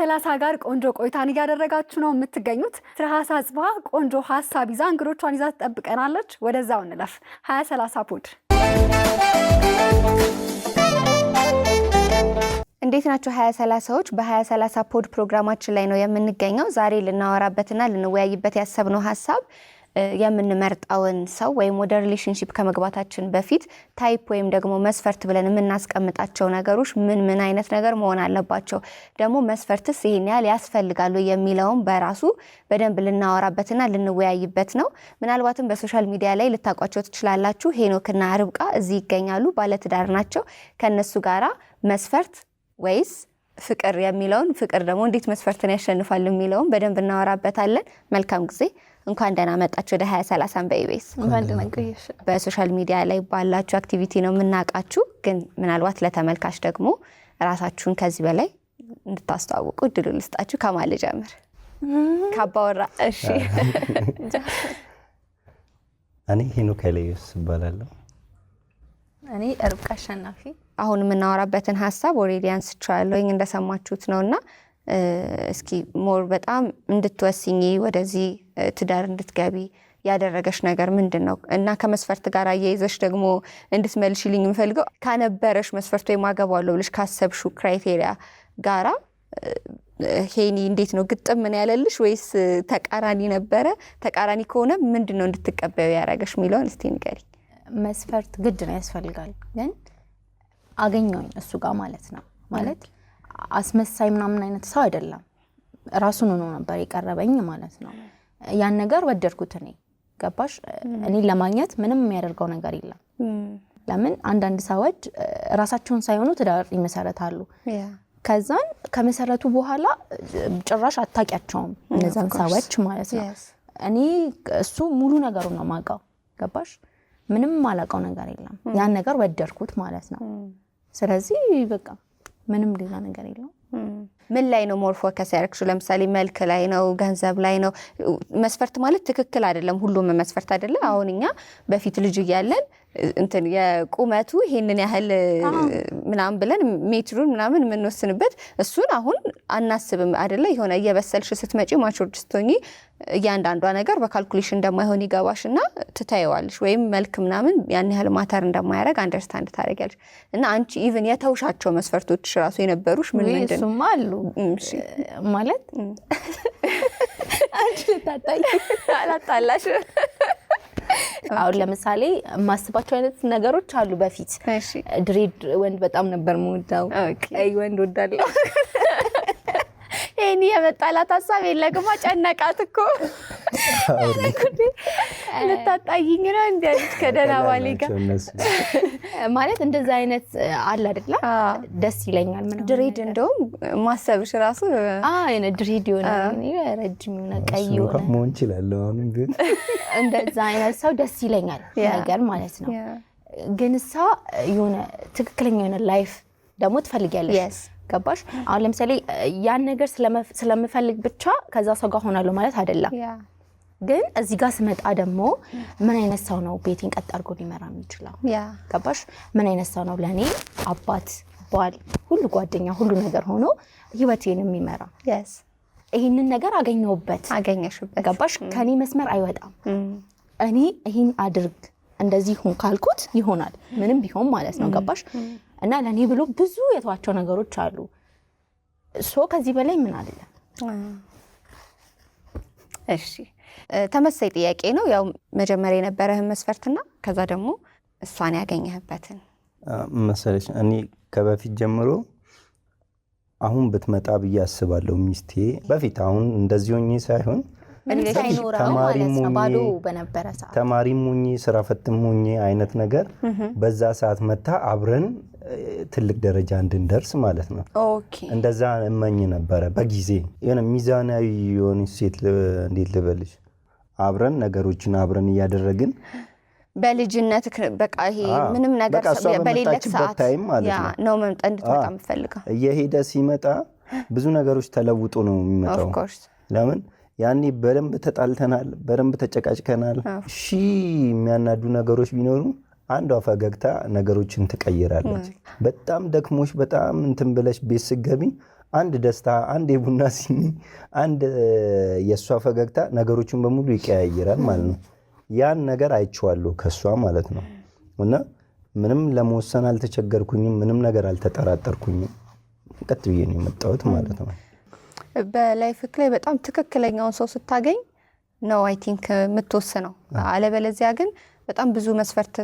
ከ2030 ጋር ቆንጆ ቆይታን እያደረጋችሁ ነው የምትገኙት። ትርሃስ አጽባ ቆንጆ ሀሳብ ይዛ እንግዶቿን ይዛ ትጠብቀናለች። ወደዛው እንለፍ። 2030 ፖድ እንዴት ናችሁ? 2030ዎች በ2030 ፖድ ፕሮግራማችን ላይ ነው የምንገኘው። ዛሬ ልናወራበትና ልንወያይበት ያሰብነው ሀሳብ የምንመርጣውን ሰው ወይም ወደ ሪሌሽንሺፕ ከመግባታችን በፊት ታይፕ ወይም ደግሞ መስፈርት ብለን የምናስቀምጣቸው ነገሮች ምን አይነት ነገር መሆን አለባቸው፣ ደግሞ መስፈርትስ ይሄን ያህል ያስፈልጋሉ የሚለውን በራሱ በደንብ ልናወራበትና ልንወያይበት ነው። ምናልባትም በሶሻል ሚዲያ ላይ ልታውቋቸው ትችላላችሁ። ሄኖክና ርብቃ እዚህ ይገኛሉ። ባለትዳር ናቸው። ከነሱ ጋራ መስፈርት ወይስ ፍቅር የሚለውን ፍቅር ደግሞ እንዴት መስፈርትን ያሸንፋል የሚለውን በደንብ እናወራበታለን። መልካም ጊዜ። እንኳን ደህና መጣችሁ ወደ 2030 በኢቢኤስ። እንኳን ደህና ቆየሽ። በሶሻል ሚዲያ ላይ ባላችሁ አክቲቪቲ ነው የምናውቃችሁ፣ ግን ምናልባት ለተመልካች ደግሞ ራሳችሁን ከዚህ በላይ እንድታስተዋውቁ እድሉ ልስጣችሁ። ከማን ልጀምር? ካባወራ። እሺ። እኔ ሄኖክ ኃይለየሱስ እባላለሁ። እኔ ርብቃ አሸናፊ። አሁን የምናወራበትን ሀሳብ ኦልሬዲ አንስቻለሁ እንደሰማችሁት ነውና እስኪ ሞር በጣም እንድትወስኚ ወደዚህ ትዳር እንድትገቢ ያደረገሽ ነገር ምንድን ነው? እና ከመስፈርት ጋር አያይዘሽ ደግሞ እንድትመልሽልኝ የምፈልገው ካነበረሽ መስፈርት ወይም አገባዋለሁ ብለሽ ካሰብሽው ክራይቴሪያ ጋራ ሄኒ እንዴት ነው ግጥም ምን ያለልሽ ወይስ ተቃራኒ ነበረ? ተቃራኒ ከሆነ ምንድን ነው እንድትቀበዩ ያደረገሽ የሚለውን እስቲ ንገሪኝ። መስፈርት ግድ ነው ያስፈልጋል፣ ግን አገኘሁኝ እሱ ጋር ማለት ነው። ማለት አስመሳይ ምናምን አይነት ሰው አይደለም፣ ራሱን ሆኖ ነበር የቀረበኝ ማለት ነው። ያን ነገር ወደድኩት እኔ። ገባሽ? እኔ ለማግኘት ምንም የሚያደርገው ነገር የለም። ለምን አንዳንድ ሰዎች ራሳቸውን ሳይሆኑ ትዳር ይመሰረታሉ። ከዛን ከመሰረቱ በኋላ ጭራሽ አታውቂያቸውም እነዛን ሰዎች ማለት ነው። እኔ እሱ ሙሉ ነገሩን ነው የማውቀው። ገባሽ? ምንም ማላውቀው ነገር የለም። ያን ነገር ወደድኩት ማለት ነው። ስለዚህ በቃ ምንም ሌላ ነገር የለም። ምን ላይ ነው ሞር ፎከስ ያደረግሽው? ለምሳሌ መልክ ላይ ነው? ገንዘብ ላይ ነው? መስፈርት ማለት ትክክል አይደለም፣ ሁሉም መስፈርት አይደለም። አሁን እኛ በፊት ልጅ እያለን እንትን የቁመቱ ይሄንን ያህል ምናምን ብለን ሜትሩን ምናምን የምንወስንበት እሱን አሁን አናስብም አይደለ? የሆነ እየበሰልሽ ስትመጪ ማቹርድ ስትሆኚ እያንዳንዷ ነገር በካልኩሌሽን እንደማይሆን ይገባሽና ትታየዋለሽ። ወይም መልክ ምናምን ያን ያህል ማተር እንደማያደርግ አንደርስታንድ ታደርጊያለሽ። እና አንቺ ኢቭን የተውሻቸው መስፈርቶች ራሱ የነበሩሽ ምን ምንድን ነው? እሱማ አሉ ማለት አንቺ ልታጣይ አላጣላሽ። አሁን ለምሳሌ ማስባቸው አይነት ነገሮች አሉ። በፊት ድሬድ ወንድ በጣም ነበር የምወዳው። አይ ወንድ ወዳለሁ። እኔ የመጣላት ሀሳብ የለግማ ጨነቃት እኮ ልታጣይኝ ነው እንዴ? ከደህና ባሌ ጋር ማለት እንደዛ አይነት አለ አይደለ? ደስ ይለኛል። ምን ድሬድ እንደውም ማሰብሽ ራሱ እኔ ድሬድ ይሆናል ረጅም ነው ቀይ ይሆናል መሆን ይችላል። አሁንም ግን እንደዛ አይነት ሰው ደስ ይለኛል ነገር ማለት ነው። ግን እሷ የሆነ ትክክለኛ የሆነ ላይፍ ደግሞ ትፈልጊያለሽ። ገባሽ? አሁን ለምሳሌ ያን ነገር ስለምፈልግ ብቻ ከዛ ሰው ጋር ሆናለሁ ማለት አይደለም። ግን እዚህ ጋር ስመጣ ደግሞ ምን አይነት ሰው ነው ቤቴን ቀጥ አድርጎ ሊመራ የሚችለው? ገባሽ? ምን አይነት ሰው ነው ለኔ አባት፣ ባል፣ ሁሉ ጓደኛ፣ ሁሉ ነገር ሆኖ ህይወቴን የሚመራ? ይሄንን ነገር አገኘሽበት። ገባሽ? ከኔ መስመር አይወጣም። እኔ ይሄን አድርግ እንደዚህ ሁን ካልኩት ይሆናል፣ ምንም ቢሆን ማለት ነው። ገባሽ? እና ለኔ ብሎ ብዙ የተዋቸው ነገሮች አሉ። ከዚህ በላይ ምን አለ? እሺ፣ ተመሳሳይ ጥያቄ ነው። ያው መጀመሪያ የነበረህን መስፈርትና ከዛ ደግሞ እሷን ያገኘህበትን መሰለሽ። እኔ ከበፊት ጀምሮ አሁን ብትመጣ ብዬ አስባለሁ ሚስቴ። በፊት አሁን እንደዚህ ሆኜ ሳይሆን ተማሪም ሆኜ ስራ ፈትም ሆኜ አይነት ነገር በዛ ሰዓት መታ አብረን ትልቅ ደረጃ እንድንደርስ ማለት ነው። እንደዛ እመኝ ነበረ በጊዜ። የሆነ ሚዛናዊ የሆነ ሴት እንዴት ልበልሽ፣ አብረን ነገሮችን አብረን እያደረግን በልጅነት በቃ ይሄ ምንም ነገር በሌለክ ሰዓት ነው መምጣት እንድትመጣ የምፈልገው። እየሄደ ሲመጣ ብዙ ነገሮች ተለውጦ ነው የሚመጣው። ለምን ያኔ በደንብ ተጣልተናል፣ በደንብ ተጨቃጭከናል። የሚያናዱ ነገሮች ቢኖሩ አንዷ ፈገግታ ነገሮችን ትቀይራለች። በጣም ደክሞሽ በጣም እንትን ብለሽ ቤት ስትገቢ አንድ ደስታ፣ አንድ የቡና ሲኒ፣ አንድ የእሷ ፈገግታ ነገሮችን በሙሉ ይቀያይራል ማለት ነው። ያን ነገር አይቼዋለሁ ከእሷ ማለት ነው። እና ምንም ለመወሰን አልተቸገርኩኝም፣ ምንም ነገር አልተጠራጠርኩኝም። ቀጥ ብዬ ነው የመጣሁት ማለት ነው። በላይፍክ ላይ በጣም ትክክለኛውን ሰው ስታገኝ ነው አይ ቲንክ የምትወስነው። አለበለዚያ ግን በጣም ብዙ መስፈርት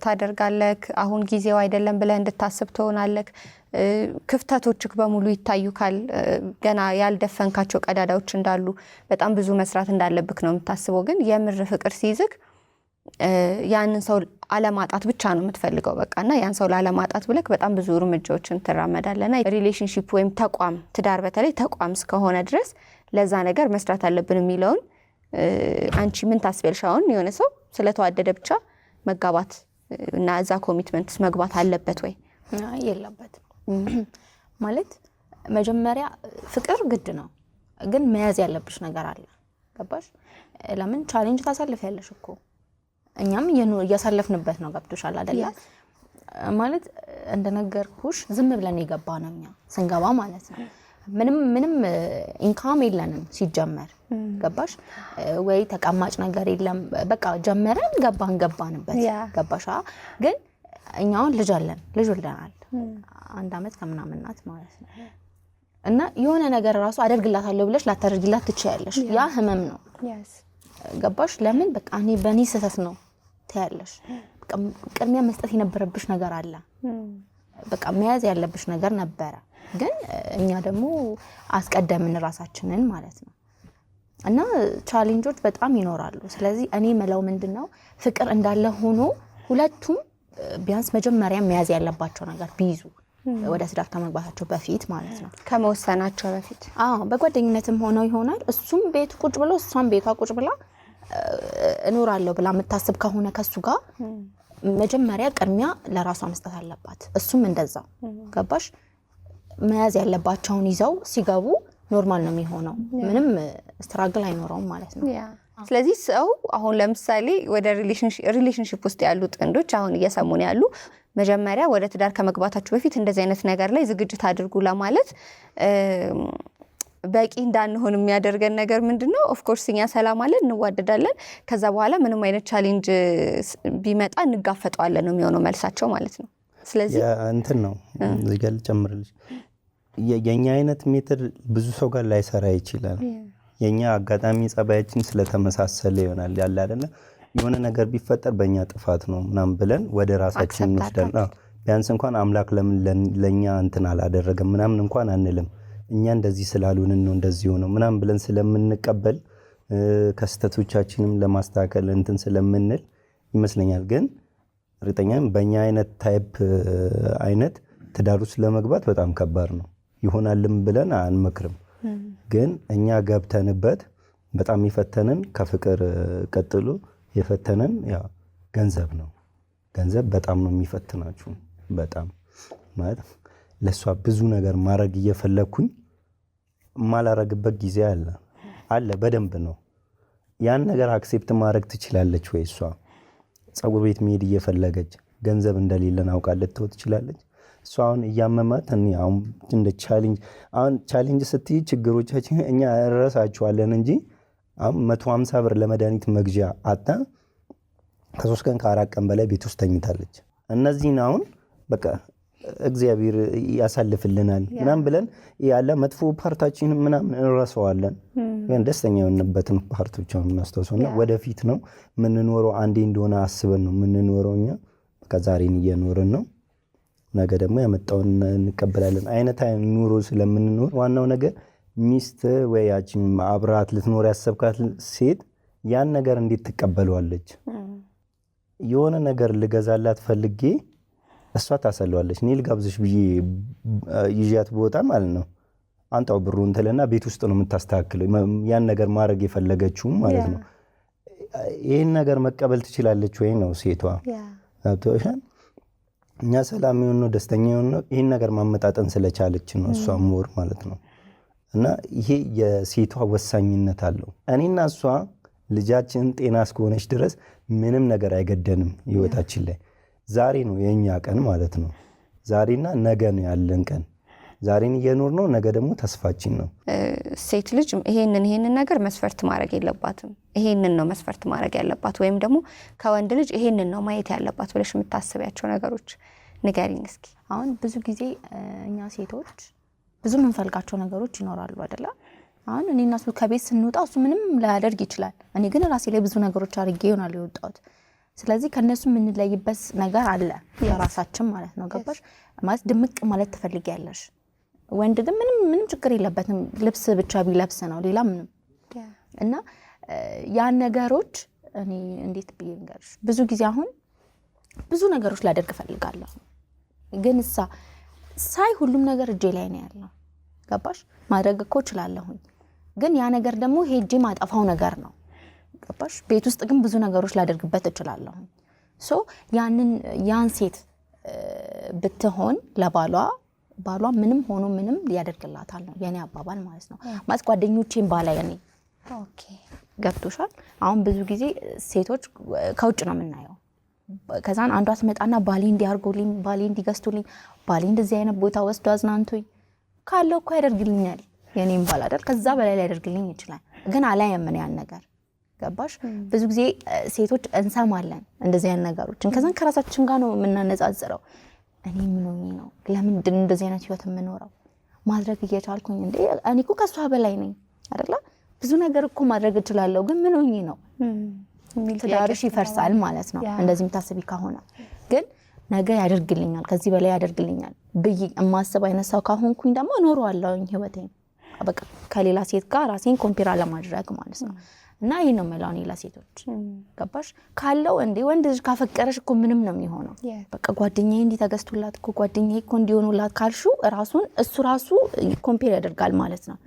ታደርጋለህ። አሁን ጊዜው አይደለም ብለህ እንድታስብ ትሆናለህ። ክፍተቶችክ በሙሉ ይታዩካል። ገና ያልደፈንካቸው ቀዳዳዎች እንዳሉ፣ በጣም ብዙ መስራት እንዳለብክ ነው የምታስበው። ግን የምር ፍቅር ሲይዝክ ያንን ሰው አለማጣት ብቻ ነው የምትፈልገው በቃና ያን ሰው ላለማጣት ብለክ በጣም ብዙ እርምጃዎችን ትራመዳለና ሪሌሽንሺፕ ወይም ተቋም፣ ትዳር በተለይ ተቋም እስከሆነ ድረስ ለዛ ነገር መስራት አለብን የሚለውን አንቺ ምን ታስበልሽ? አሁን የሆነ ሰው ስለተዋደደ ብቻ መጋባት እና እዛ ኮሚትመንትስ መግባት አለበት ወይ? የለበትም። ማለት መጀመሪያ ፍቅር ግድ ነው፣ ግን መያዝ ያለብሽ ነገር አለ። ገባሽ? ለምን ቻሌንጅ ታሳልፊያለሽ እኮ እኛም እያሳለፍንበት ነው። ገብቶሻል አይደለ? ማለት እንደነገርኩሽ ዝም ብለን የገባ ነው እኛ ስንገባ ማለት ነው። ምንም ኢንካም የለንም ሲጀመር። ገባሽ? ወይ ተቀማጭ ነገር የለም። በቃ ጀመረን ገባንበት። ገባሽ? ግን እኛውን ልጅ አለን፣ ልጅ ወልደናል። 1 ዓመት ከምናምን ናት ማለት ነው። እና የሆነ ነገር ራሱ አደርግላታለሁ ብለሽ ላታደርጊላት ትችያለሽ። ያ ህመም ነው። ገባሽ? ለምን በቃ እኔ በእኔ ስህተት ነው ትያለሽ። ቅድሚያ መስጠት የነበረብሽ ነገር አለ። በቃ መያዝ ያለብሽ ነገር ነበረ። ግን እኛ ደግሞ አስቀደምን ራሳችንን ማለት ነው። እና ቻሌንጆች በጣም ይኖራሉ። ስለዚህ እኔ መለው ምንድነው ፍቅር እንዳለ ሆኖ ሁለቱም ቢያንስ መጀመሪያ መያዝ ያለባቸው ነገር ቢይዙ ወደ ትዳር ከመግባታቸው በፊት ማለት ነው፣ ከመወሰናቸው በፊት። በጓደኝነትም ሆነው ይሆናል። እሱም ቤት ቁጭ ብሎ እሷም ቤቷ ቁጭ ብላ እኖራለሁ ብላ የምታስብ ከሆነ ከሱ ጋር መጀመሪያ ቅድሚያ ለራሷ መስጠት አለባት። እሱም እንደዛው። ገባሽ? መያዝ ያለባቸውን ይዘው ሲገቡ ኖርማል ነው የሚሆነው። ምንም ስትራግል አይኖረውም ማለት ነው። ስለዚህ ሰው አሁን ለምሳሌ ወደ ሪሌሽንሺፕ ውስጥ ያሉ ጥንዶች አሁን እየሰሙን ያሉ መጀመሪያ ወደ ትዳር ከመግባታችሁ በፊት እንደዚህ አይነት ነገር ላይ ዝግጅት አድርጉ ለማለት በቂ እንዳንሆን የሚያደርገን ነገር ምንድነው? ኦፍ ኮርስ እኛ ሰላም አለን፣ እንዋደዳለን። ከዛ በኋላ ምንም አይነት ቻሌንጅ ቢመጣ እንጋፈጠዋለን ነው የሚሆነው መልሳቸው ማለት ነው። ስለዚህ እንትን ነው እዚህ ጋር ልጨምርልሽ፣ የኛ አይነት ሜትር ብዙ ሰው ጋር ላይሰራ ይችላል። የኛ አጋጣሚ ጸባያችን ስለተመሳሰለ ይሆናል ያለ አይደለ? የሆነ ነገር ቢፈጠር በእኛ ጥፋት ነው ምናምን ብለን ወደ ራሳችን እንወስደን ቢያንስ እንኳን አምላክ ለምን ለኛ እንትን አላደረገም ምናምን እንኳን አንልም። እኛ እንደዚህ ስላሉን ነው እንደዚህ ሆነው ምናምን ብለን ስለምንቀበል ከስተቶቻችንም ለማስተካከል እንትን ስለምንል ይመስለኛል። ግን እርግጠኛ በእኛ አይነት ታይፕ አይነት ትዳር ውስጥ ለመግባት በጣም ከባድ ነው። ይሆናልም ብለን አንመክርም። ግን እኛ ገብተንበት በጣም የፈተነን ከፍቅር ቀጥሎ የፈተነን ያ ገንዘብ ነው። ገንዘብ በጣም ነው የሚፈትናችሁ። በጣም ማለት ለሷ ብዙ ነገር ማድረግ እየፈለኩኝ ማላረግበት ጊዜ አለ በደንብ ነው። ያን ነገር አክሴፕት ማድረግ ትችላለች ወይ? እሷ ፀጉር ቤት መሄድ እየፈለገች ገንዘብ እንደሌለን አውቃ ልትወጥ ትችላለች? እሷ አሁን እያመማት አሁን እንደ ቻሌንጅ ስትይ ችግሮቻችን እኛ እረሳቸዋለን እንጂ አሁን 150 ብር ለመድኃኒት መግዣ አጣ ከ3 ቀን ከ4 ቀን በላይ ቤት ውስጥ ተኝታለች። እነዚህን አሁን በቃ እግዚአብሔር ያሳልፍልናል ምናምን ብለን ያለ መጥፎ ፓርታችን ምናምን እንረሳዋለን። ግን ደስተኛ የሆንበትን ፓርቶች ነው እናስተውሰውና ወደፊት ነው የምንኖረው። አንዴ እንደሆነ አስበን ነው የምንኖረው። እኛ በቃ ዛሬን እየኖርን ነው፣ ነገ ደግሞ ያመጣውን እንቀበላለን አይነት ኑሮ ስለምንኖር ዋናው ነገር ሚስት ወይ ያቺም አብራት ልትኖር ያሰብካት ሴት ያን ነገር እንዴት ትቀበለዋለች? የሆነ ነገር ልገዛላት ፈልጌ እሷ ታሰለዋለች። እኔ ልጋብዝሽ ብዬ ይዣት ቦታ ማለት ነው አንጣው ብሩን ትልና ቤት ውስጥ ነው የምታስተካክለው። ያን ነገር ማድረግ የፈለገችው ማለት ነው። ይሄን ነገር መቀበል ትችላለች ወይ ነው ሴቷ? አብቶሻል። እኛ ሰላም ይሁን ነው ደስተኛ ይሁን ነው ይሄን ነገር ማመጣጠን ስለቻለች ነው እሷ ሞር ማለት ነው። እና ይሄ የሴቷ ወሳኝነት አለው። እኔና እሷ ልጃችን ጤና እስከሆነች ድረስ ምንም ነገር አይገደንም ህይወታችን ላይ። ዛሬ ነው የኛ ቀን ማለት ነው። ዛሬና ነገ ነው ያለን ቀን። ዛሬን እየኖር ነው፣ ነገ ደግሞ ተስፋችን ነው። ሴት ልጅ ይሄንን ነገር መስፈርት ማድረግ የለባትም። ይሄንን ነው መስፈርት ማድረግ ያለባት ወይም ደግሞ ከወንድ ልጅ ይሄንን ነው ማየት ያለባት ብለሽ የምታስቢያቸው ነገሮች ንገሪኝ እስኪ። አሁን ብዙ ጊዜ እኛ ሴቶች ብዙ የምንፈልጋቸው ነገሮች ይኖራሉ አይደለ? አሁን እኔና እሱ ከቤት ስንወጣ እሱ ምንም ላያደርግ ይችላል። እኔ ግን ራሴ ላይ ብዙ ነገሮች አድርጌ ይሆናል የወጣሁት። ስለዚህ ከነሱ የምንለይበት ነገር አለ ራሳችን ማለት ነው። ገባሽ? ማለት ድምቅ ማለት ትፈልጊያለሽ። ወንድ ግን ምንም ችግር የለበትም ልብስ ብቻ ቢለብስ ነው ሌላ ምንም። እና ያን ነገሮች እኔ እንዴት ብዬ ልንገርሽ፣ ብዙ ጊዜ አሁን ብዙ ነገሮች ላደርግ ፈልጋለሁ፣ ግን ሳይ ሁሉም ነገር እጄ ላይ ነው ያለው። ገባሽ? ማድረግ እኮ እችላለሁኝ፣ ግን ያ ነገር ደግሞ ሄጄ ማጠፋው ነገር ነው። ገባሽ? ቤት ውስጥ ግን ብዙ ነገሮች ላደርግበት እችላለሁኝ። ያን ሴት ብትሆን ለባሏ ምንም ሆኖ ምንም ሊያደርግላታል ነው የኔ አባባል ማለት ነው። ማለት ጓደኞቼን ባላ የኔ ኦኬ ገብቶሻል? አሁን ብዙ ጊዜ ሴቶች ከውጭ ነው የምናየው። ከዛን አንዷ ትመጣና ባሌ እንዲያርጎልኝ፣ ባሌ እንዲገዝቱልኝ፣ ባሌ እንደዚህ አይነት ቦታ ወስዶ አዝናንቶኝ ካለው እኮ ያደርግልኛል የኔም ባል አይደል? ከዛ በላይ ሊያደርግልኝ ይችላል፣ ግን አላየም ያን ነገር። ገባሽ? ብዙ ጊዜ ሴቶች እንሰማለን እንደዚህ አይነት ነገሮችን፣ ከዛን ከራሳችን ጋር ነው የምናነጻጽረው። እኔ ምን ሆኜ ነው ለምንድን እንደዚህ አይነት ህይወት የምኖረው? ማድረግ እየቻልኩኝ እንዴ? እኔ እኮ ከሷ በላይ ነኝ አይደለ? ብዙ ነገር እኮ ማድረግ እችላለሁ፣ ግን ምን ሆኜ ነው? ትዳርሽ ይፈርሳል ማለት ነው እንደዚህ የምታስቢ ከሆነ። ግን ነገ ያደርግልኛል ከዚህ በላይ ያደርግልኛል ብዬ የማስብ አይነት ሰው ካሆንኩኝ ደግሞ እኖረዋለሁኝ ህይወቴን በቃ ከሌላ ሴት ጋር ራሴን ኮምፔር ለማድረግ ማለት ነው። እና ይሄ ነው የምላው እኔ ለሴቶች። ገባሽ? ካለው እንዴ ወንድ ልጅ ካፈቀረሽ እኮ ምንም ነው የሚሆነው። በቃ ጓደኛዬ እንዲህ ተገዝቶላት እኮ ጓደኛዬ እኮ እንዲሆኑላት ካልሹ እሱ ራሱ ኮምፔር ያደርጋል ማለት ነው።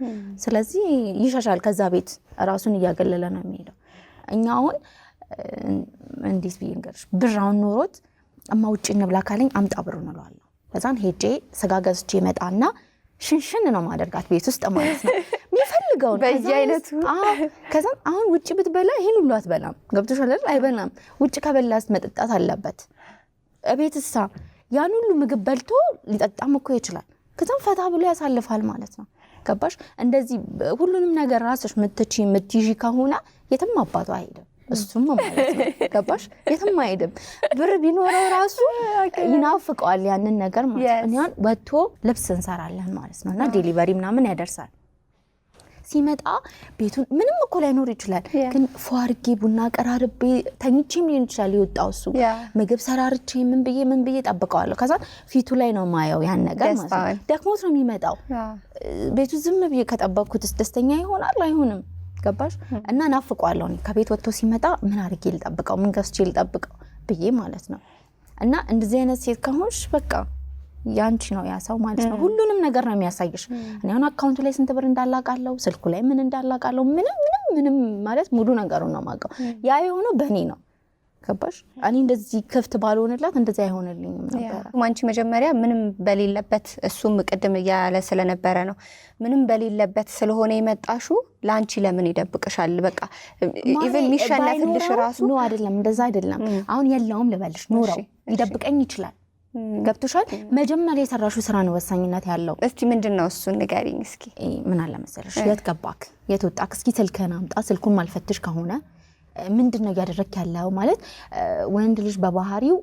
ስለዚህ ይሻሻል፣ ከዛ ቤት ራሱን እያገለለ ነው የሚሄደው። እኛ አሁን እንዴት ብዬ እንገርሽ፣ ብር አሁን ኖሮት እማ ውጭ እንብላ ካለኝ አምጣ ብር እንለዋለሁ። ከዛን ሄጄ ስጋ ገዝቼ መጣና ሽንሽን ነው ማደርጋት ቤት ውስጥ ማለት ነው የሚፈልገው በየአይነቱ። ከዛን አሁን ውጭ ብትበላ ይሄን ሁሉ አትበላም። ገብቶሻል አይደል? አይበላም። ውጭ ከበላስ መጠጣት አለበት። ቤትሳ ያን ሁሉ ምግብ በልቶ ሊጠጣም እኮ ይችላል። ከዛን ፈታ ብሎ ያሳልፋል ማለት ነው። ገባሽ? እንደዚህ ሁሉንም ነገር ራስሽ ምትይዢ ከሆነ የትም አባቱ አይሄድም። እሱም ማለት ነው። ገባሽ? የትም አይሄድም። ብር ቢኖረው ራሱ ይናፍቀዋል ያንን ነገር ማለት ነው። ያን ወጥቶ ልብስ እንሰራለን ማለት ነው እና ዴሊቨሪ ምናምን ያደርሳል። ሲመጣ ቤቱን ምንም እኮ ላይኖር ይችላል፣ ግን ፏርጌ ቡና ቀራርቤ ተኝቼም ሊሆን ይችላል የወጣው እሱ። ምግብ ሰራርቼ ምን ብዬ ጠብቀዋለሁ። ከዛ ፊቱ ላይ ነው ማየው ያን ነገር ማለት ነው። ደክሞት ነው የሚመጣው። ቤቱ ዝም ብዬ ከጠበቅኩትስ ደስተኛ ይሆናል አይሆንም? ገባሽ? እና ናፍቀዋለሁ ከቤት ወጥቶ ሲመጣ ምን አድርጌ ልጠብቀው፣ ምን ገዝቼ ልጠብቀው ብዬ ማለት ነው። እና እንደዚህ አይነት ሴት ከሆንሽ በቃ ያንቺ ነው ያ ሰው ማለት ነው። ሁሉንም ነገር ነው የሚያሳይሽ። እኔ አሁን አካውንቱ ላይ ስንት ብር እንዳላቃለው፣ ስልኩ ላይ ምን እንዳላቃለው፣ ምንም ማለት ሙሉ ነገሩን ነው የማውቀው። ያ የሆነው በእኔ ነው። ገባሽ? እኔ እንደዚህ ክፍት ባልሆንላት እንደዚህ አይሆንልኝም ነበር። አንቺ መጀመሪያ ምንም በሌለበት እሱም ቅድም እያለ ስለነበረ ነው ምንም በሌለበት ስለሆነ የመጣሹ ለአንቺ ለምን ይደብቅሻል? በቃ ኢቭን የሚሸነፍልሽ ራሱ ነው አይደለም። እንደዛ አይደለም። አሁን የለውም ልበልሽ፣ ኖረው ይደብቀኝ ይችላል። ገብቶሻል? መጀመሪያ የሰራሽው ስራ ነው ወሳኝነት ያለው። እስቲ ምንድነው እሱ ንገሪኝ እስኪ። ምን አለ መሰለሽ፣ የት ገባክ፣ የት ወጣክ፣ እስኪ ስልክህን አምጣ። ስልኩን ማልፈትሽ ከሆነ ምንድነው ያደረክ ያለው ማለት ወንድ ልጅ በባህሪው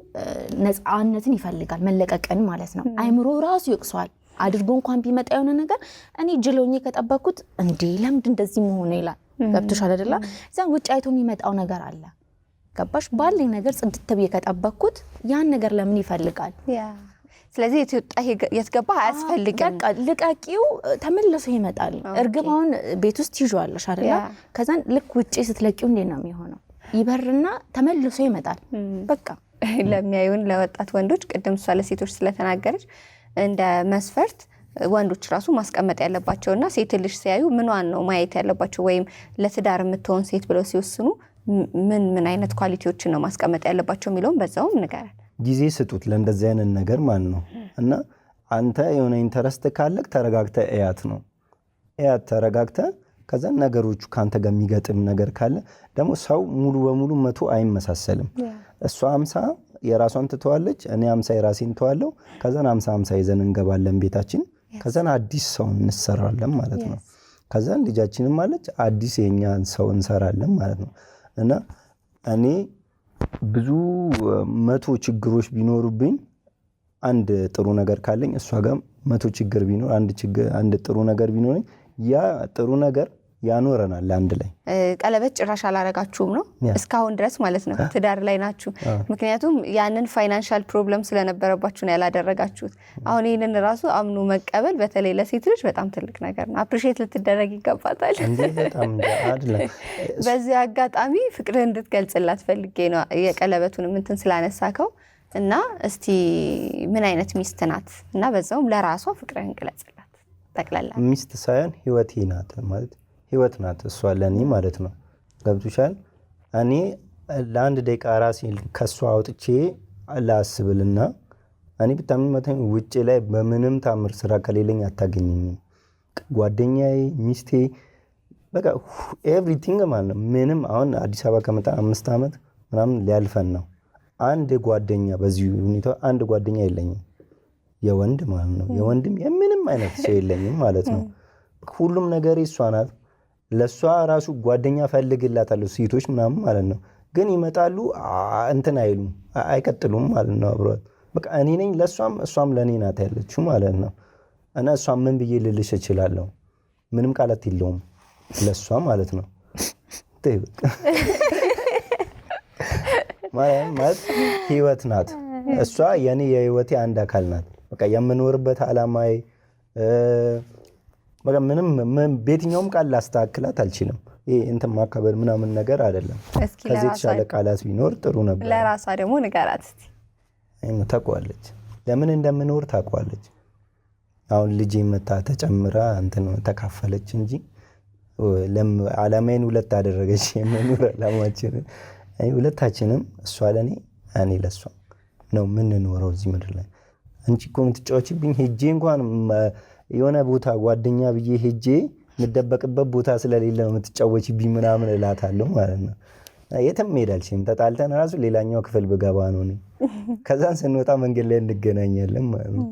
ነፃነትን ይፈልጋል፣ መለቀቅን ማለት ነው። አይምሮ ራሱ ይቅሷል። አድርጎ እንኳን ቢመጣ የሆነ ነገር እኔ ጅሎኝ ከጠበቅኩት እንዴ ለምን እንደዚህ መሆነ ይላል። ገብቶሻል አይደለ? ዛን ውጭ አይቶ የሚመጣው ነገር አለ። ገባሽ? ባለኝ ነገር ጽድት ብዬ ከጠበቅኩት ያን ነገር ለምን ይፈልጋል? ስለዚህ የትገባ አያስፈልግም። በቃ ልቃቂው ተመልሶ ይመጣል። እርግማውን ቤት ውስጥ ይዟለሽ አይደለ? ከዛን ልክ ውጪ ስትለቂው እንዴት ነው የሚሆነው? ይበርና ተመልሶ ይመጣል። በቃ ለሚያዩን ለወጣት ወንዶች ቅድም እሷ ለሴቶች ስለተናገረች እንደ መስፈርት ወንዶች ራሱ ማስቀመጥ ያለባቸውና ሴት ልጅ ሲያዩ ምንዋን ነው ማየት ያለባቸው ወይም ለትዳር የምትሆን ሴት ብለው ሲወስኑ ምን አይነት ኳሊቲዎችን ነው ማስቀመጥ ያለባቸው የሚለውን በዛውም ንገረን። ጊዜ ስጡት ለእንደዚህ አይነት ነገር ማለት ነው። እና አንተ የሆነ ኢንተረስት ካለክ ተረጋግተ እያት ነው እያት ተረጋግተ ከዛ ነገሮቹ ካንተ ጋር የሚገጥም ነገር ካለ ደግሞ ሰው ሙሉ በሙሉ 100 አይመሳሰልም። እሷ 50 የራሷን ትተዋለች፣ እኔ 50 የራሴን ተዋለው። ከዛን 50 ይዘን እንገባለን ቤታችን። ከዛን አዲስ ሰው እንሰራለን ማለት ነው። ከዛን ልጃችንም አለች አዲስ የኛን ሰው እንሰራለን ማለት ነው። እና እኔ ብዙ 100 ችግሮች ቢኖሩብኝ አንድ ጥሩ ነገር ካለኝ እሷ ጋር 100 ችግር ቢኖር አንድ ጥሩ ነገር ቢኖርኝ ያ ጥሩ ነገር ያኖረናል አንድ ላይ። ቀለበት ጭራሽ አላረጋችሁም ነው እስካሁን ድረስ ማለት ነው? ትዳር ላይ ናችሁ። ምክንያቱም ያንን ፋይናንሻል ፕሮብለም ስለነበረባችሁ ነው ያላደረጋችሁት። አሁን ይሄንን ራሱ አምኑ መቀበል በተለይ ለሴት ልጅ በጣም ትልቅ ነገር ነው። አፕሪሺየት ልትደረግ ይገባታል። እንዴ በጣም አይደለም። በዚህ አጋጣሚ ፍቅር እንድትገልጽላት ፈልጌ ነው የቀለበቱን እንትን ስላነሳከው እና እስቲ ምን አይነት ሚስት ናት እና በዛውም ለራሷ ፍቅርን ግለጽላት ጠቅላላ። ሚስት ሳይሆን ህይወቴ ናት ማለት ህይወት ናት እሷ ለኔ ማለት ነው። ገብቶሻል? እኔ ለአንድ ደቂቃ ራሴን ከሷ አውጥቼ ላስብልና እኔ በጣም ውጪ ላይ በምንም ታምር ስራ ከሌለኝ አታገኘኝም። ጓደኛዬ፣ ሚስቴ በቃ ኤቭሪቲንግ ማለት ነው። ምንም አሁን አዲስ አበባ ከመጣ 5 ዓመት ምናምን ሊያልፈን ነው። አንድ ጓደኛ በዚህ ሁኔታ አንድ ጓደኛ የለኝም፣ የወንድ ማለት ነው። የወንድም የምንም አይነት ሰው የለኝም ማለት ነው። ሁሉም ነገር እሷ ናት። ለሷ ራሱ ጓደኛ ፈልግላታለሁ ሴቶች ምናምን ማለት ነው። ግን ይመጣሉ እንትን አይሉም አይቀጥሉም ማለት ነው አብሯት። በቃ እኔ ነኝ ለሷም እሷም ለኔ ናት ያለችው ማለት ነው። እና እሷም ምን ብዬ ልልሽ እችላለሁ? ምንም ቃላት የለውም ለሷ ማለት ነው። ማለት ህይወት ናት እሷ የኔ የህይወቴ አንድ አካል ናት። በቃ የምኖርበት አላማዬ በቃ ምንም በየትኛውም ቃል ላስተካክላት አልችልም። ይሄ እንትን ማከበር ምናምን ነገር አይደለም። ከዚህ የተሻለ ቃላት ቢኖር ጥሩ ነበር። ለራሷ ደግሞ ንገራት እስቲ። ታውቃለች ለምን እንደምኖር ታውቃለች። አሁን ልጄ መታ ተጨምራ እንትን ተካፈለች እንጂ አላማዬን ሁለት አደረገች። የምኖር አላማችን ሁለታችንም እሷ ለኔ እኔ ለሷ ነው የምንኖረው እዚህ ምድር ላይ። አንቺ እኮ የምትጫወቺብኝ ሄጄ እንኳን የሆነ ቦታ ጓደኛ ብዬ ሄጄ የምደበቅበት ቦታ ስለሌለ ነው የምትጫወቺብኝ ምናምን እላታለሁ ማለት ነው። የትም ሄድ አልችልም። ተጣልተን ራሱ ሌላኛው ክፍል ብገባ ነው እኔ። ከዛን ስንወጣ መንገድ ላይ እንገናኛለን ማለት ነው።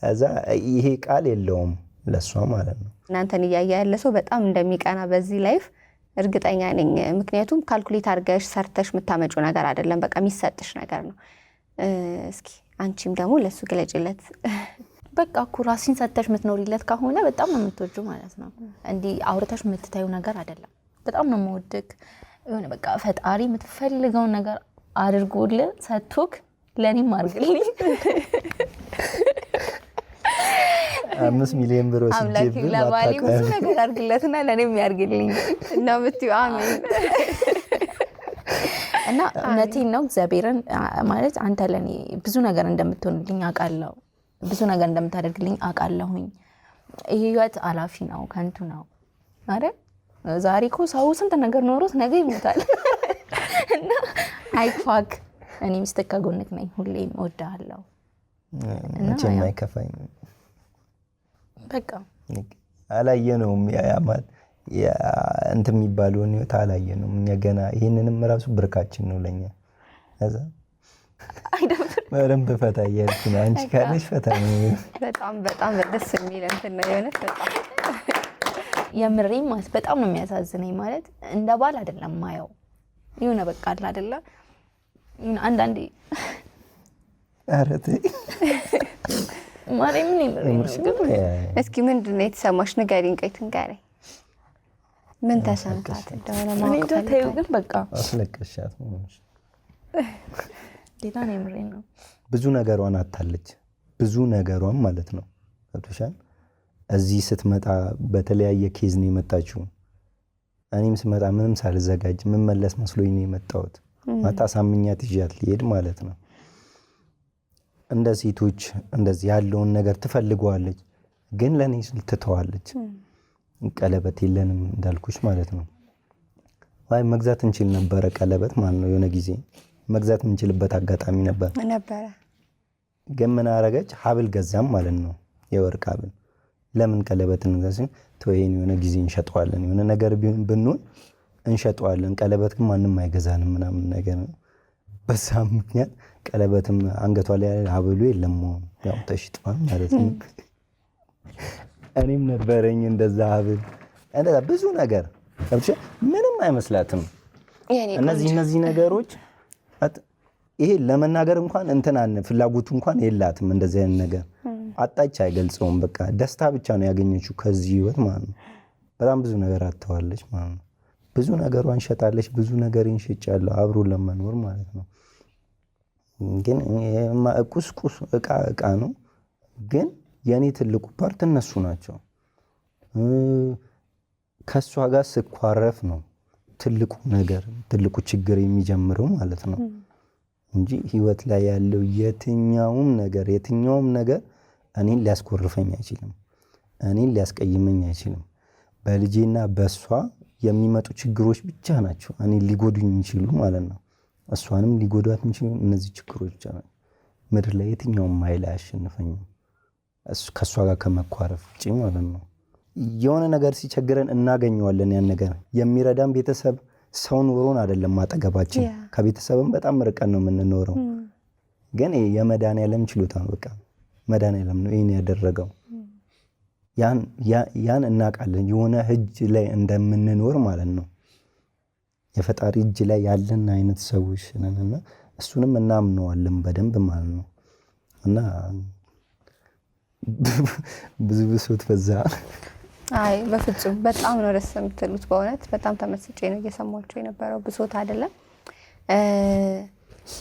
እዛ ይሄ ቃል የለውም ለሷ ማለት ነው። እናንተን እያየ ያለ ሰው በጣም እንደሚቀና በዚህ ላይፍ እርግጠኛ ነኝ። ምክንያቱም ካልኩሌት አድርገሽ ሰርተሽ የምታመጪው ነገር አይደለም፣ በቃ የሚሰጥሽ ነገር ነው። እስኪ አንቺም ደግሞ ለሱ ግለጭለት። በቃ እኮ ራስሽን ሰጥተሽ የምትኖሪለት ከሆነ በጣም ነው የምትወጂው ማለት ነው። እንዲህ አውርተሽ የምትታዩ ነገር አይደለም። በጣም ነው የምወድክ። የሆነ በቃ ፈጣሪ የምትፈልገውን ነገር አድርጎልህ ሰጥቶክ ለኔም አድርግልኝ። 5 ሚሊዮን ብር አምላክ ለባሌ ብዙ ነገር አድርግለትና ለኔም ያድርግልኝ እና ብትዩ አሜን። እና እውነቴን ነው እግዚአብሔርን ማለት አንተ ለኔ ብዙ ነገር እንደምትሆንልኝ አውቃለሁ። ብዙ ነገር እንደምታደርግልኝ አውቃለሁኝ። ይሄ ህይወት አላፊ ነው፣ ከንቱ ነው አይደል? ዛሬ እኮ ሰው ስንት ነገር ኖሮት ነገ ይሞታል። እና አይፋክ እኔ ሚስትህ ከጎንክ ነኝ፣ ሁሌም እወድሃለሁ። መቼም አይከፋኝ። በቃ አላየነውም ያማል እንትን የሚባለውን ህይወት አላየነውም እኛ ገና። ይህንንም ራሱ ብርካችን ነው ለኛ። እዛ በደንብ ፈታ እያልኩ ነው። አንቺ ካለሽ ፈታ ነው። በጣም በጣም ደስ የሚል እንትን ነው የሆነ በጣም የምሬም ማለት በጣም ነው የሚያሳዝነኝ። ማለት እንደ ባል አይደለም ማየው የሆነ በቃ አለ አይደለ አንዳንዴ አረቴ ማርያም ነው። እስኪ ምንድነው የተሰማሽ ንገሪኝ። ቆይ ትንገሪኝ ምን ተሰምታት እንደሆነ ማለት ነው። ግን በቃ አስለቀሻት ነው ጌታ ነው የምሬን ነው። ብዙ ነገሯን አታለች፣ ብዙ ነገሯን ማለት ነው። ገብቶሻል? እዚህ ስትመጣ በተለያየ ኬዝ ነው የመጣችው። እኔም ስመጣ ምንም ሳልዘጋጅ መመለስ መስሎኝ ነው የመጣሁት። ማታ ሳምኛት ይዣት ልሄድ ማለት ነው። እንደ ሴቶች እንደዚህ ያለውን ነገር ትፈልገዋለች፣ ግን ለኔ ትተዋለች። ቀለበት የለንም እንዳልኩሽ ማለት ነው። ዋይ መግዛት እንችል ነበረ ቀለበት ማለት ነው። የሆነ ጊዜ መግዛት እንችልበት አጋጣሚ ነበር። ግን ምን አረገች? ሀብል ገዛም ማለት ነው፣ የወርቅ ሀብል። ለምን ቀለበት እንገዛለን? ተወይን የሆነ ጊዜ እንሸጠዋለን፣ የሆነ ነገር ብንሆን እንሸጠዋለን። ቀለበት ግን ማንም አይገዛንም ምናምን ነገር ነው። በዛ ምክንያት ቀለበትም አንገቷ ላይ ሀብሉ የለም፣ ያው ተሽጧል ማለት ነው። እኔም ነበረኝ እንደዛ ሀብል እንደዛ ብዙ ነገር ምንም አይመስላትም። እነዚህ ነገሮች ይሄ ለመናገር እንኳን እንትናን ፍላጎቱ እንኳን የላትም። እንደዚህ አይነት ነገር አጣች አይገልጸውም። በቃ ደስታ ብቻ ነው ያገኘችው ከዚህ ህይወት ማለት ነው። በጣም ብዙ ነገር አጥተዋለች ማለት ነው። ብዙ ነገሯን ሸጣለች። ብዙ ነገርን ሸጫለሁ አብሮ ለመኖር ማለት ነው። ግን ቁስቁስ እቃ ነው። ግን የኔ ትልቁ ፓርት እነሱ ናቸው። ከሷ ጋር ስኳረፍ ነው ትልቁ ነገር ትልቁ ችግር የሚጀምረው ማለት ነው እንጂ ህይወት ላይ ያለው የትኛውም ነገር እኔን ሊያስኮርፈኝ አይችልም። እኔን ሊያስቀይመኝ አይችልም። በልጄና በሷ የሚመጡ ችግሮች ብቻ ናቸው እኔን ሊጎዱኝ የሚችሉ ማለት ነው። እሷንም ሊጎዷት የሚችሉ እነዚህ ችግሮች ብቻ ናቸው። ምድር ላይ የትኛውም ኃይል አያሸንፈኝም ከሷ ጋር ከመኳረፍ ውጪ ማለት ነው። የሆነ ነገር ሲቸግረን እናገኘዋለን። ያን ነገር የሚረዳን ቤተሰብ ሰው ኖሮን አይደለም ማጠገባችን። ከቤተሰብም በጣም ርቀን ነው የምንኖረው። ግን የመድኃኒዓለም ችሎታ ነው። በቃ መድኃኒዓለም ነው ይሄን ያደረገው። ያን እናውቃለን። የሆነ እጅ ላይ እንደምንኖር ማለት ነው። የፈጣሪ እጅ ላይ ያለን አይነት ሰዎች ነንና እሱንም እናምነዋለን በደንብ ማለት ነው። እና ብዙ ብሶት በዛ። አይ በፍጹም በጣም ነው ደስ የምትሉት። በእውነት በጣም ተመስጬ ነው እየሰማችሁ የነበረው። ብሶት አይደለም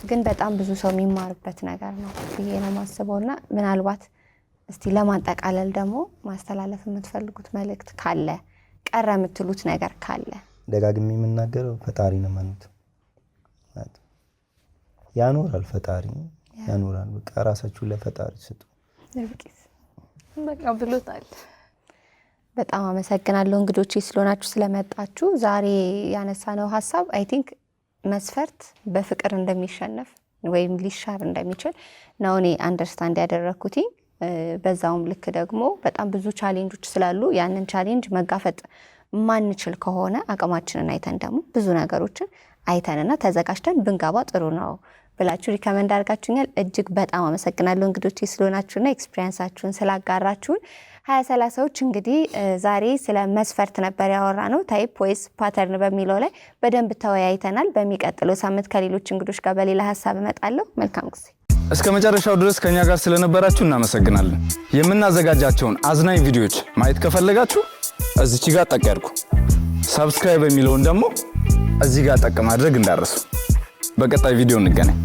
ግን በጣም ብዙ ሰው የሚማርበት ነገር ነው ብዬ ነው የማስበውና ምናልባት እስቲ ለማጠቃለል ደግሞ ማስተላለፍ የምትፈልጉት መልእክት ካለ ቀረ የምትሉት ነገር ካለ? ደጋግሜ የምናገረው ፈጣሪ ነው ማለት ያኖራል። ፈጣሪ ያኖራል። በቃ ራሳችሁን ለፈጣሪ ስጡ። በቃ ብሎታል። በጣም አመሰግናለሁ እንግዶቼ ስለሆናችሁ ስለመጣችሁ። ዛሬ ያነሳነው ሀሳብ አይ ቲንክ መስፈርት በፍቅር እንደሚሸነፍ ወይም ሊሻር እንደሚችል ነው እኔ አንደርስታንድ ያደረኩት። በዛውም ልክ ደግሞ በጣም ብዙ ቻሌንጆች ስላሉ ያንን ቻሌንጅ መጋፈጥ ማንችል ከሆነ አቅማችንን አይተን ደግሞ ብዙ ነገሮችን አይተንና ተዘጋጅተን ብንገባ ጥሩ ነው ብላችሁ ሪከመንድ አድርጋችሁኛል። እጅግ በጣም አመሰግናለሁ እንግዶቼ ስለሆናችሁና ኤክስፒሪየንሳችሁን ስላጋራችሁን። 2030ዎች እንግዲህ ዛሬ ስለ መስፈርት ነበር ያወራነው። ታይፕ ወይስ ፓተርን በሚለው ላይ በደንብ ተወያይተናል። በሚቀጥለው ሳምንት ከሌሎች እንግዶች ጋር በሌላ ሀሳብ እመጣለሁ። መልካም ጊዜ። እስከ መጨረሻው ድረስ ከኛ ጋር ስለነበራችሁ እናመሰግናለን። የምናዘጋጃቸውን አዝናኝ ቪዲዮዎች ማየት ከፈለጋችሁ እዚች ጋር ጠቅ ያድርጉ። ሰብስክራይብ የሚለውን ደግሞ እዚህ ጋር ጠቅ ማድረግ እንዳትረሱ። በቀጣይ ቪዲዮ እንገናኝ።